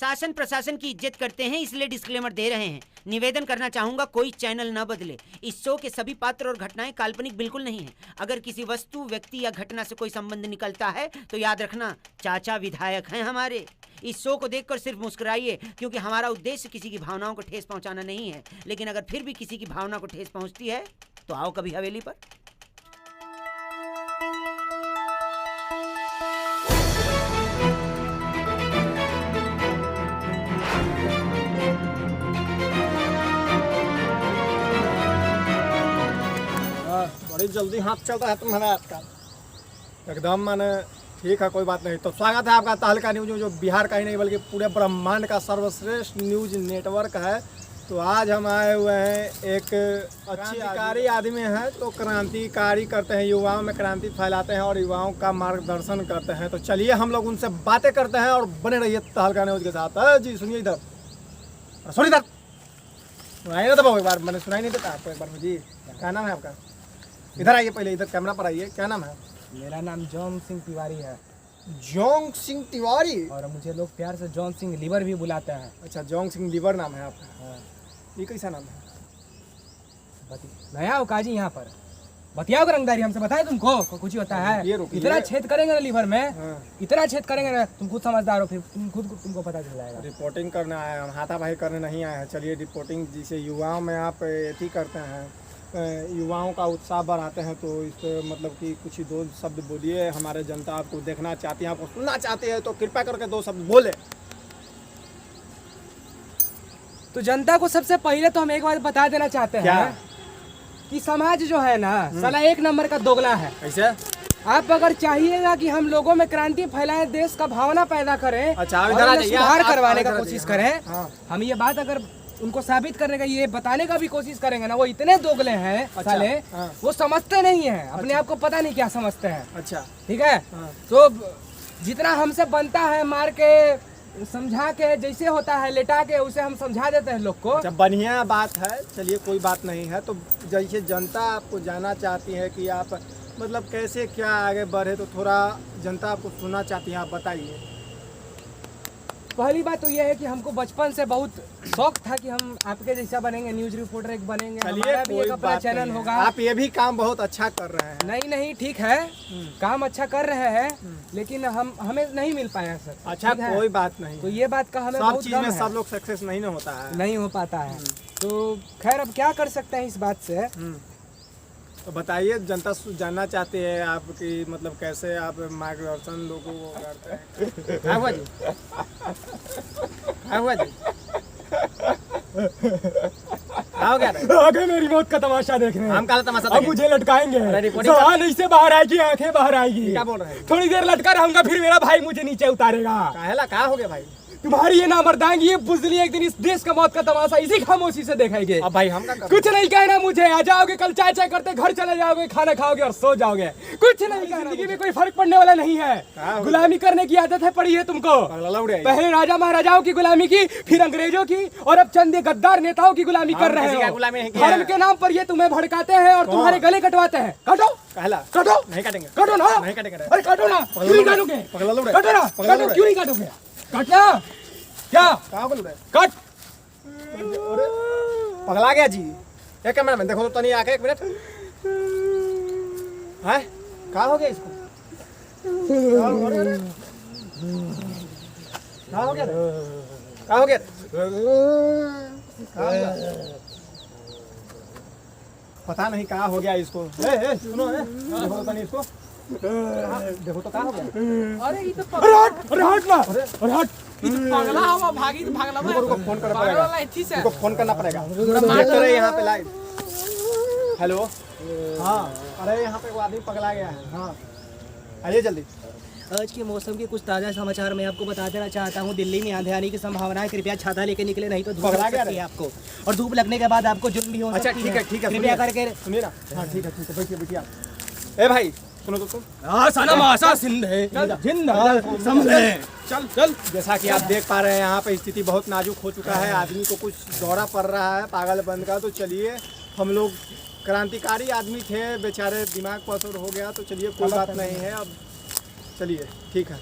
शासन प्रशासन की इज्जत करते हैं, इसलिए डिस्क्लेमर दे रहे हैं। निवेदन करना चाहूंगा, कोई चैनल न बदले। इस शो के सभी पात्र और घटनाएं काल्पनिक बिल्कुल नहीं है। अगर किसी वस्तु, व्यक्ति या घटना से कोई संबंध निकलता है तो याद रखना, चाचा विधायक हैं हमारे। इस शो को देखकर सिर्फ मुस्कुराइए, क्योंकि हमारा उद्देश्य किसी की भावनाओं को ठेस पहुंचाना नहीं है। लेकिन अगर फिर भी किसी की भावना को ठेस पहुंचती है तो आओ कभी हवेली पर। बड़ी जल्दी हाथ चलता है तुम्हारा आपका, एकदम माने ठीक है, कोई बात नहीं। तो स्वागत है आपका तहलका न्यूज, जो बिहार का ही नहीं बल्कि पूरे ब्रह्मांड का सर्वश्रेष्ठ न्यूज नेटवर्क है। तो आज हम आए हुए हैं, एक क्रांतिकारी आदमी है, तो क्रांतिकारी करते हैं, युवाओं में क्रांति फैलाते हैं और युवाओं का मार्गदर्शन करते हैं। तो चलिए हम लोग उनसे बातें करते हैं और बने रहिए तहलका न्यूज के साथ। जी सुनिए इधर, सुनिए इधर, सुनाई ना दबाओ एक बार, मैंने सुनाई नहीं देता आपको एक बार। जी क्या नाम है आपका? इधर आइए, पहले इधर कैमरा पर आइए। क्या नाम है? मेरा नाम जॉन सिंह तिवारी है। जोंग सिंह तिवारी? और मुझे लोग प्यार से जॉन सिंह लीवर भी बुलाते हैं। अच्छा, जोंग सिंह लीवर नाम है आपका? हाँ। ये कैसा नाम है? नया हो काजी यहाँ पर, बतियाओ रंगदारी हमसे, बताए तुमको कुछ ही होता है? इतना छेद करेंगे ना लीवर में। हाँ। इतना छेद करेंगे ना, तुम खुद समझदार हो, फिर तुमको पता चल जाएगा। रिपोर्टिंग करने आए हम, हाथापाई करने नहीं आए हैं। चलिए रिपोर्टिंग, जिसे युवाओं में आप एथी करते हैं, युवाओं का उत्साह बढ़ाते हैं, तो इस पर मतलब कि कुछ ही दो शब्द बोलिए। हमारे जनता आपको देखना चाहती है, आपको सुनना चाहती है, तो कृपया करके दो शब्द बोले। तो जनता को सबसे पहले तो हम एक बात बता देना चाहते हैं कि समाज जो है ना, साला एक नंबर का दोगला है। कैसे? आप अगर चाहिएगा कि हम लोगों में क्रांति फैलाएं, देश का भावना पैदा करें, अच्छा, सुधार करवाने का कोशिश करें, हाँ। हम ये बात अगर उनको साबित करने का, ये बताने का भी कोशिश करेंगे ना, वो इतने दोगले हैं। अच्छा, साले हाँ। वो समझते नहीं है अपने आप को, पता नहीं क्या समझते हैं। अच्छा ठीक है, हाँ। तो जितना हमसे बनता है, मार के समझा के, जैसे होता है लेटा के, उसे हम समझा देते हैं लोग को। अच्छा, बढ़िया बात है। चलिए कोई बात नहीं है। तो जैसे जनता आपको जानना चाहती है कि आप मतलब कैसे क्या आगे बढ़े, तो थोड़ा जनता आपको सुनना चाहती है, आप बताइए। पहली बात तो यह है कि हमको बचपन से बहुत शौक था कि हम आपके जैसा बनेंगे, न्यूज रिपोर्टर एक बनेंगे, हमारा भी एक अपना चैनल होगा। आप ये भी काम बहुत अच्छा कर रहे हैं। नहीं ठीक है, काम अच्छा कर रहे हैं, लेकिन हमें नहीं मिल पाया सर। अच्छा, कोई बात नहीं। तो ये बात का हमें सब बहुत चीज में सब लोग सक्सेस नहीं होता है, नहीं हो पाता है। तो खैर, अब क्या कर सकते हैं इस बात से। तो बताइए, जनता जानना चाहते हैं आपकी मतलब कैसे आप मार्गदर्शन लोगों को करते हैं। क्या हुआ जी? क्या हुआ जी? आगे मेरी मौत का तमाशा देखने। हम काला तमाशा अब मुझे लटकाएंगे, सवाल इससे बाहर आएगी, आंखें बाहर आएगी। क्या बोल रहे हैं? थोड़ी देर लटका रहूंगा, फिर मेरा भाई मुझे नीचे उतारेगा। काहेला क्या हो गया भाई? तुम्हारी ये नामर्दांगी, ये बुजदिली एक दिन इस देश का मौत का तमाशा इसी खामोशी से देखेंगे। अब भाई हम कुछ नहीं कहना मुझे, आ जाओगे कल चाय चाय करते घर चले जाओगे, खाना खाओगे और सो जाओगे। कुछ नहीं कहना, जिंदगी में कोई फर्क पड़ने वाला नहीं है। गुलामी करने की आदत है पड़ी है तुमको। पहले राजा महाराजाओं की गुलामी की, फिर अंग्रेजों की, और अब चंद गद्दार नेताओं की गुलामी कर रहे हो। धर्म के नाम पर ये तुम्हें भड़काते हैं और तुम्हारे गले कटवाते हैं। काटो काटो, नहीं काटेंगे, काटो ना, नहीं काटेंगे। अरे काटो ना, क्यों नहीं काटोगे? काटो ना, काटो, क्यों नहीं काटोगे? काटना क्या? कहाँ बोल रहे? कट। पगला गया जी। एक कैमरा मैन देखो तो तनी आके, एक मिनट। है क्या हो गया इसको? क्या हो गया? क्या हो गया? पता नहीं क्या हो गया इसको। सुनो, देखो तो तनी इसको, देखो तो क्या हो गया। अरे ये तो हट ना, अरे हट। पगला हुआ, भागी तो भागला। रुको, फोन करना पड़ेगा, रुको, फोन करना पड़ेगा। यहाँ पे लाइव। हेलो, हाँ, अरे यहाँ पे वो आदमी पगला गया है। हाँ, आइए जल्दी। आज के मौसम के कुछ ताज़ा समाचार मैं आपको बता देना चाहता हूँ। दिल्ली में आंधी आने की संभावना है, कृपया छाता लेके निकले, नहीं तो धूप लग सकती है आपको, और धूप लगने के बाद आपको जुर्म भी हो सकती है। अच्छा ठीक है, कृपया करके सुनिए ना। हाँ ठीक है, बैठिए आप। ए भाई सुनो तो तुम। चल। जैसा कि आप देख पा रहे हैं, यहाँ पे स्थिति बहुत नाजुक हो चुका है, आदमी को कुछ दौरा पड़ रहा है पागलपन का। तो चलिए, हम लोग क्रांतिकारी आदमी थे, बेचारे दिमाग पसर हो गया, तो चलिए कोई बात नहीं है। अब चलिए, ठीक है।